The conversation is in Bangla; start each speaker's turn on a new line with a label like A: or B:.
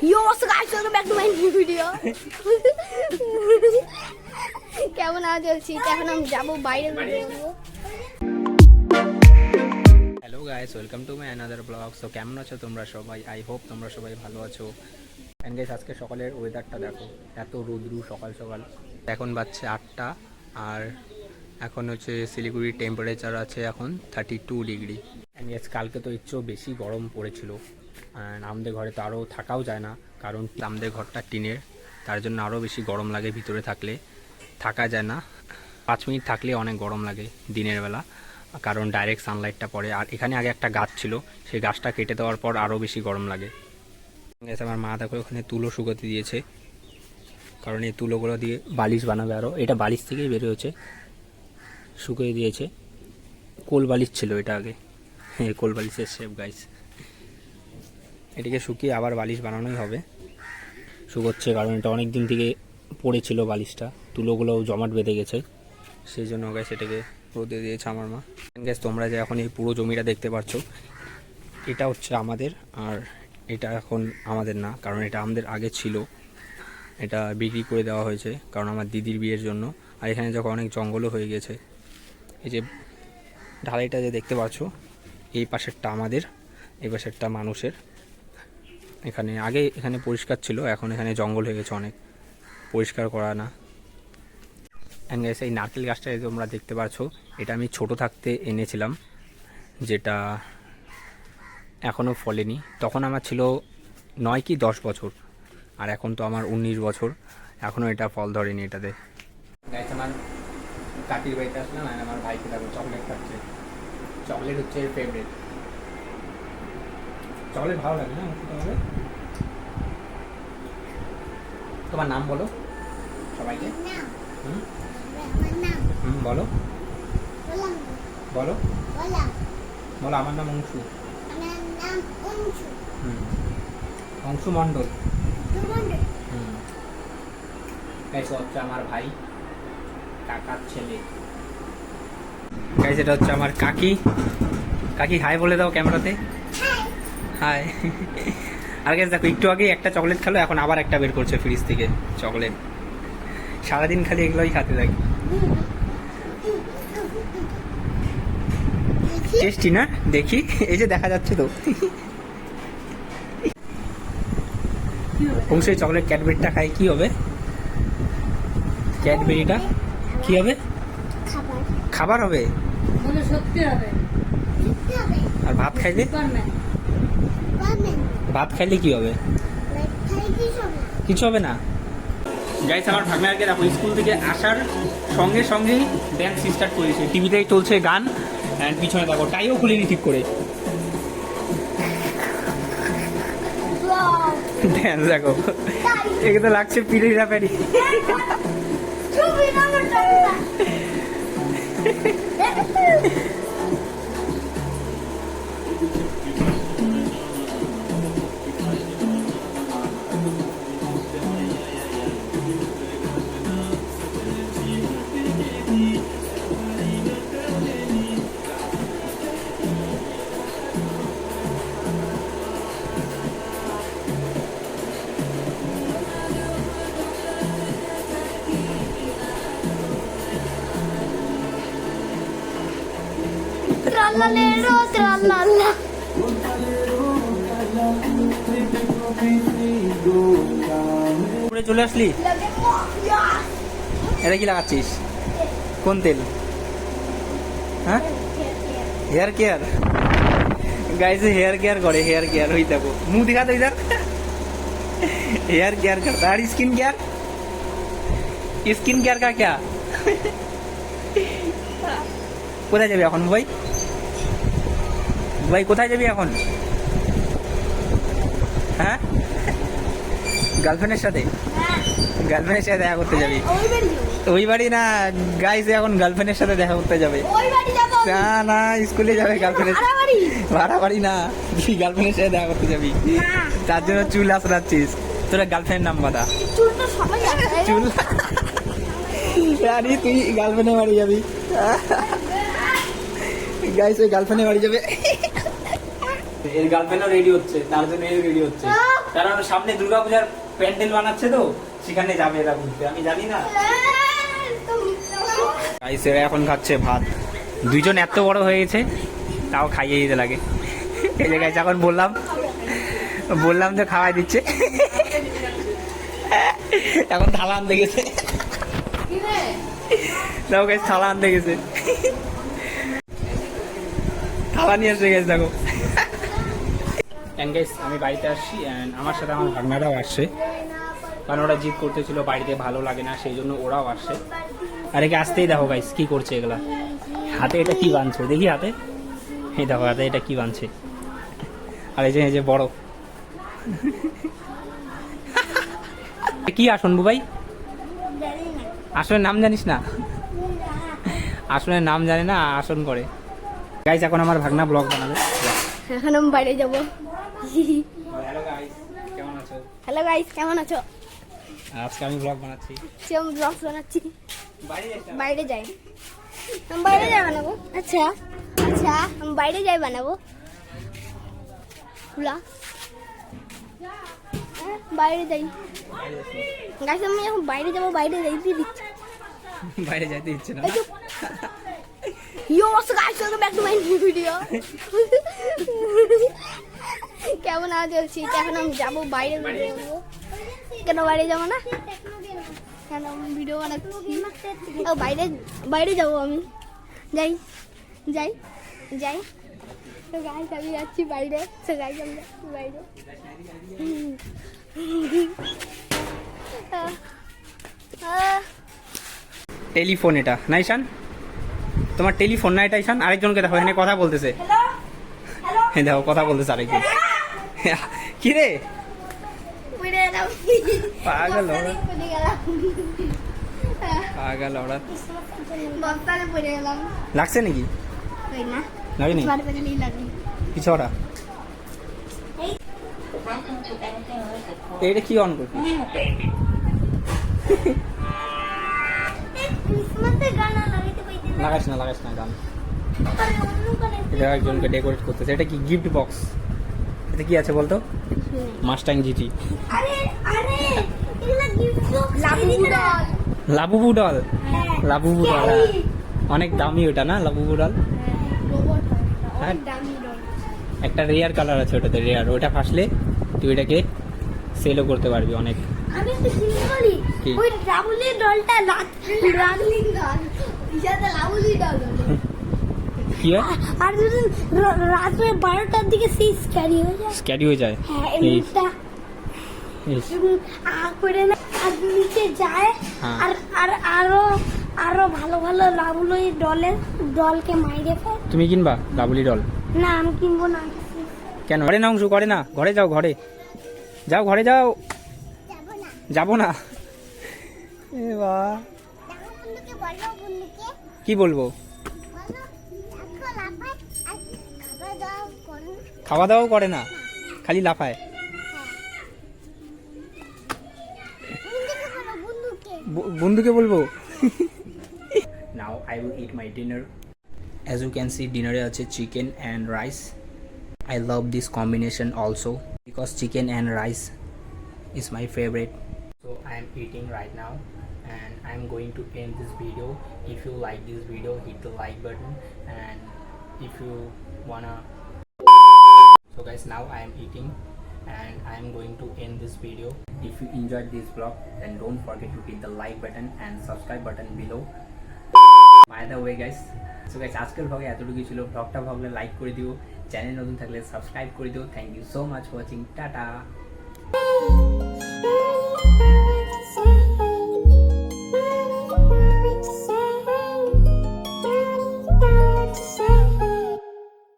A: Yo, so guys, welcome back to my new video. কেমন আছো চলছি এখন আমি যাবো বাইরে ভিডিও করব।
B: Hello guys, welcome to my another blog. So কেমন আছো তোমরা সবাই? আই হোপ তোমরা সবাই ভালো আছো। অ্যান্ড গাইস, আজকে সকালের ওয়েদারটা দেখো, এত রোদ্রু সকাল সকাল। এখন বাজছে 8টা আর এখন হচ্ছে শিলিগুড়ির টেম্পারেচার আছে এখন 32 ডিগ্রি। অ্যান্ড গাইস, কালকে তো এর চেয়েও বেশি গরম পড়েছিল। অ্যান্ড আমাদের ঘরে তো আরও থাকাও যায় না, কারণ আমাদের ঘরটা টিনের, তার জন্য আরও বেশি গরম লাগে। ভিতরে থাকলে থাকা যায় না, 5 মিনিট থাকলে অনেক গরম লাগে দিনের বেলা, কারণ ডাইরেক্ট সানলাইটটা পড়ে। আর এখানে আগে একটা গাছ ছিল, সেই গাছটা কেটে দেওয়ার পর আরও বেশি গরম লাগে। আমার মা দেখো ওখানে তুলো শুকোতে দিয়েছে, কারণ এই তুলোগুলো দিয়ে বালিশ বানাবে। আরও এটা বালিশ থেকেই বের হয়েছে, শুকিয়ে দিয়েছে। কোল বালিশ ছিল এটা আগে, হ্যাঁ কোল বালিশের শেপ গাইস। এটাকে শুকিয়ে আবার বালিশ বানানোই হবে। শুকোচ্ছে কারণ এটা অনেক দিন থেকে পড়েছিল বালিশটা, তুলোগুলো জমাট বেঁধে গেছে, সেই জন্য গাইস এটাকে রোদে দিয়েছে আমার মা। গাইস, তোমরা যে এখন এই পুরো জমিটা দেখতে পাচ্ছ, এটা হচ্ছে আমাদের। আর এটা এখন আমাদের না, কারণ এটা আমাদের আগে ছিল, এটা বিক্রি করে দেওয়া হয়েছে কারণ আমার দিদির বিয়ের জন্য। আর এখানে যখন অনেক জঙ্গলও হয়ে গেছে, এই যে ঢালাইটা যে দেখতে পাচ্ছ, এই পাশেরটা আমাদের, এই পাশেরটা মানুষের। এখানে আগে এখানে পরিষ্কার ছিল, এখন এখানে জঙ্গল হয়ে গেছে, অনেক পরিষ্কার করা না। অ্যান্ড গাইস, এই নারকেল গাছটা তোমরা দেখতে পাচ্ছ, এটা আমি ছোট থাকতে এনেছিলাম, যেটা এখনও ফলেনি। তখন আমার ছিল 9 কি 10 বছর, আর এখন তো আমার 19 বছর, এখনও এটা ফল ধরেনি এটাতে। গাইস, আমার কাকির বাড়িতে আসলাম, আর আমার ভাইকে দেখো চকলেট খাচ্ছে। চকলেট হচ্ছে এর ফেভারিট। চকলেট ভালো লাগে না তোমাদের? তোমার নাম বলো সবাইকে। বলো বলো বলো। আমার নাম অংশু। অংশু মণ্ডল। গাইস, হচ্ছে আমার ভাই, কাকার ছেলে। গাইস, এটা হচ্ছে আমার কাকি। কাকি হাই বলে দাও ক্যামেরাতে। হাই। আর গাইস দেখো, একটু আগে একটা চকলেট খেলো, এখন আবার একটা বের করছে ফ্রিজ থেকে চকলেট। সারাদিন খালি এগুলোই খাতে থাকি। টেস্টি না? দেখি, এই যে দেখা যাচ্ছে তো। অংশের চকলেট ক্যাডবেরিটা খাই, কি হবে? ক্যাডবেরিটা কি হবে? খাবার হবে। আর ভাত খাইলে? ভাত খাইলে কি হবে? কিছু হবে না। গাইস, আমার ভাগ্নাকে দেখো স্কুল থেকে আসার সঙ্গে সঙ্গেই ড্যান্স স্টার্ট করেছে। টিভিতেই চলছে গান, অ্যান্ড পিছনে দেখো টাইও খুলিনি ঠিক করে। ড্যান্স দেখো, একে তো লাগছে পিড়িরা প্যারি।
A: Tralalero, tralala.
B: চলে আসলি? এটা কি লাগাচ্ছিস? কোন তেল? হ্যাঁ, hair care. Guys, hair care করে, হেয়ার কেয়ার। ওই দেখো মুখ দিখা তো ইধার। हेयर केयर करता है। और स्किन केयर, स्किन केयर का क्या? কোথায় যাবি এখন ভাই? ভাই কোথায় যাবি এখন? হ্যাঁ, গার্লফ্রেন্ডের সাথে? গার্লফ্রেন্ডের সাথে দেখা করতে যাবি? ওই বাড়ি না গাইস, এখন গার্লফ্রেন্ডের সাথে দেখা করতে যাবে। না না, স্কুলে যাবে গার্লফ্রেন্ডের। ভাড়া বাড়ি না, তুই গার্লফ্রেন্ডের সাথে দেখা করতে যাবি, তার জন্য চুল আসরাচ্ছিস। তোরা গার্লফ্রেন্ড নাম বাদা চুল। আরে তুই গার্লফ্রেন্ডের বাড়ি যাবি। গাইস, ওই গার্লফ্রেন্ডের বাড়ি যাবে। এর গার্লফ্রেন্ডও রেডি হচ্ছে, তার জন্য এও রেডি হচ্ছে, কারণ সামনে দুর্গাপূজার প্যান্ডেল বানাচ্ছে তো, সেখানে যাবে এরা ঘুরতে, আমি জানি না। গাইস এরা এখন খাচ্ছে ভাত, দুইজন এত বড় হয়ে গেছে তাও খাইয়ে দিতে লাগে। এই যে গাইস এখন বললাম তো খাওয়াই দিচ্ছে। এখন থালা আনতে গেছে, দেখো গাইস থালা আনতে গেছে, থালা নিয়ে এসে গেছে দেখো। গাইস আমি বাড়িতে আসছি, আমার সাথে আমার ভাগনারাও আসছে, কারণ ওরা জিদ করতেছিল বাড়িতে ভালো লাগে না, সেই জন্য ওরাও আসছে। আর একে আসতেই দেখো গাইস কি করছে এগুলা, হাতে এটা কি বাঁধছে দেখি, হাতে এই দেখো হাতে এটা কি বাঁধছে। আর এই যে বড় কি আসন ভাই, আসনের নাম জানিস না? আসনের নাম জানে না, আসন করে। গাইস এখন আমার ভাগনা ব্লগ বানাবে,
A: এখন আমি বাইরে যাব।
B: হ্যালো গাইস কেমন আছো?
A: হ্যালো গাইস কেমন আছো?
B: আজকে আমি ব্লগ বানাচ্ছি,
A: আমি ব্লগ বানাচ্ছি।
B: বাইরে যাই,
A: আমি বাইরে যাই বানাবো। আচ্ছা আচ্ছা আমি বাইরে যাই বানাবো ব্লগ, বাইরে যাই। গাইস আমি এখন বাইরে যাবো, বাইরে যাইতে দিচ্ছি,
B: বাইরে যাইতে ইচ্ছে না।
A: Yo, what's up guys? Welcome back to my new video. কেমন আওয়াজ চলছি? এখন আমি যাবো বাইরে, ভিডিও করবো। কেন বাইরে যাবো না? কেন ভিডিও বানাচ্ছি? ও বাইরে বাইরে যাবো আমি, যাই যাই যাই। তো গাইস আমি যাচ্ছি বাইরে, তো গাইস আমি যাচ্ছি বাইরে।
B: টেলিফোন এটা না ঈশান, তোমার টেলিফোন না এটা ঈশান? আরেকজনকে দেখো এখানে কথা বলতেছে, হ্যাঁ দেখো কথা বলতেছে আরেকজন। কি রে পাগল ওরা, পাগল ওরা। লাগছে নাকি? লাগেনি কিছু ওরা। এইটা কি অন করবি? লাগাইস না গান। এটা একজনকে ডেকোরেট করতেছে, এটা কি গিফট বক্স? এটা কি আছে বলতো? Mustang GT, Labubu doll, Labubu doll অনেক দামি ওটা না, লাবুবু ডল। হ্যাঁ একটা রেয়ার কালার আছে ওটাতে, রেয়ার, ওটা ফাসলে তুই এটাকে সেলও করতে পারবি অনেক।
A: আমি তো চিন্তা করি
B: কি?
A: ওই রাবুলি ডলটা রাবুলি ডল, ইজাতে রাবুলি ডল
B: কি হয়?
A: আর যদি রাতে 12টার দিকে সেই
B: স্ক্যারি হয়ে যায়।
A: হ্যাঁ এইটা করে না, আর নিচে যায়।
B: হ্যাঁ।
A: আর আর আরো আরো ভালো ভালো রাবুলি ডলকে মাইরে ফেলে।
B: তুমি কিনবা লাবুলি ডল?
A: না আমি কিনবো না।
B: কেন? ঘরে না অংশ, করে না, ঘরে যাও, ঘরে যাও, ঘরে যাও। যাবো না। এ বাবা কি বলবো? খাওয়া দাওয়াও করে না, খালি লাফায়। বন্ধুকে বলবো। Now I will eat my dinner. As you can see, dinner আছে chicken and rice. I love this combination also because chicken and rice is my favorite. So I am eating right now and I am going to end this video. If you like this video, hit the like button, and if you wanna, so guys now I am eating and I am going to end this video. If you enjoyed this vlog, then don't forget to hit the like button and subscribe button below. By the way guys, so guys আজকের vlog এতটুকুই ছিল। vlogটা ভালো লাগলে লাইক করে দিও, চ্যানেল নতুন থাকলে সাবস্ক্রাইব করে দিও। Thank you so much for watching, tata.